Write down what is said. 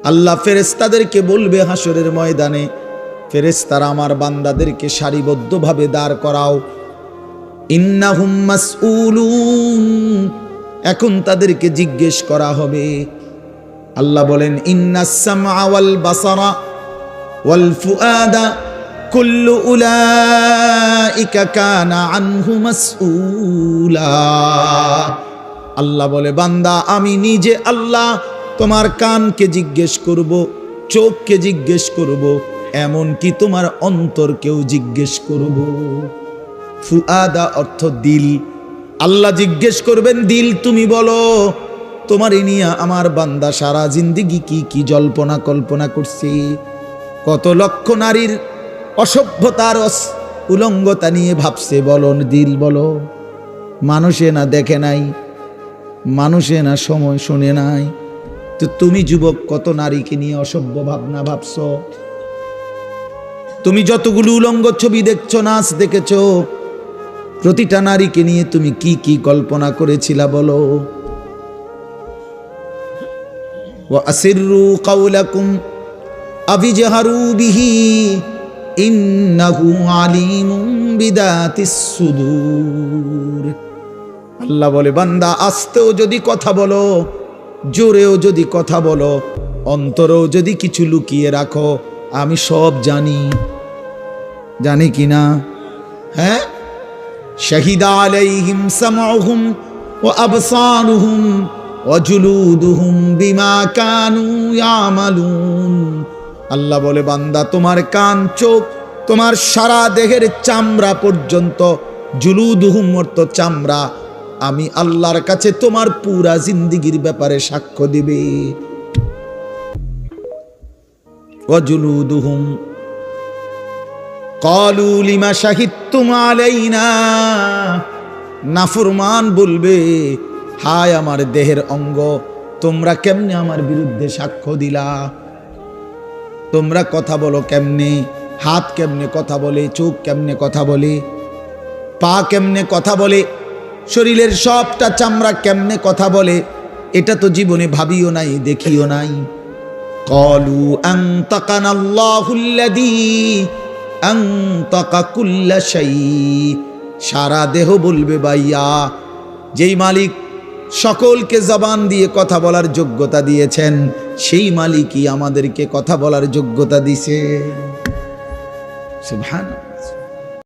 আল্লাহ ফেরেশতাদেরকে বলবে হাসরের ময়দানে, ফেরেশতারা আমার বান্দাদেরকে সারিবদ্ধভাবে দাঁড় করাও। ইন্নাহুম মাসউলুন, এখন তাদেরকে জিজ্ঞেস করা হবে। আল্লাহ বলেন, ইন্নাস সামআ ওয়াল বাসারা ওয়াল ফুআদা কুল্লু উলাইকা কানা আনহু মাসউলা। আল্লাহ বলে, বান্দা আমি নিজে আল্লাহ তোমার কানকে জিজ্ঞেস করব, চোখকে জিজ্ঞেস করব, এমনকি তোমার অন্তরকেও জিজ্ঞেস করব। ফুআদা অর্থ দিল। আল্লাহ জিজ্ঞেস করবেন, দিল তুমি বলো তোমারই নিয়ে আমার বান্দা সারা জিন্দেগি কি কি জল্পনা কল্পনা করছে, কত লক্ষ নারীর অসভ্যতার উলঙ্গতা নিয়ে ভাবছে, বলো দিল বলো। মানুষে না দেখে নাই, মানুষে না সময় শুনে নাই, তো তুমি যুবক কত নারীকে নিয়ে অসভ্য ভাবনা ভাবছ? তুমি যতগুলো উলঙ্গ ছবি দেখছো, নাচ দেখেছো, প্রতিটা নারীকে নিয়ে তুমি কি কি কল্পনা করেছিলা বলো? ওয়া আসিররু কাওলাকুম আবিজহারু বিহি ইন্নাহু আলিমুম বিদাতিস সুদূর। আল্লাহ বলে, বান্দা আস্তেও যদি কথা বলো, জোরেও যদি কথা বলো, অন্তরেও যদি কিছু লুকিয়ে রাখো, আমি সব জানি। জানি কিনা? হ্যাঁ, শাহিদা আলাইহিম সামউহুম ওয়া আবসারুহুম ওয়া জুলুদুহুম বিমা কানু ইয়ামালুন। আল্লাহ বলে, বান্দা তোমার কান, চোখ, তোমার সারা দেহের চামড়া পর্যন্ত, জুলুদুহুম অর্থ চামড়া, আমি আল্লাহর কাছে তোমার পুরা জিন্দেগির ব্যাপারে সাক্ষ্য দিবে। ওয়া জুলুদুহুম ক্বালু লিমা শাহিদতুম আলাইনা। নাফরমান বলবে, হায় আমার দেহের অঙ্গ, তোমরা কেমনে আমার বিরুদ্ধে সাক্ষ্য দিলা? তোমরা কথা বলো কেমনে? হাত কেমনে কথা বলে, চোখ কেমনে কথা বলে, পা কেমনে কথা বলে, শরীরের সবটা চামড়া কেমনে কথা বলে, এটা তো জীবনে ভাবিও নাই, দেখিও নাই। ক্বালু আনতাকানাল্লাহুল্লাযী আনতাকা কুল্লা শাই। সারা দেহ বলবে, ভাইয়া, যেই মালিক সকলকে জবান দিয়ে কথা বলার যোগ্যতা দিয়েছেন, সেই মালিকই আমাদেরকে কথা বলার যোগ্যতা দিছে। সুবহানাল্লাহ।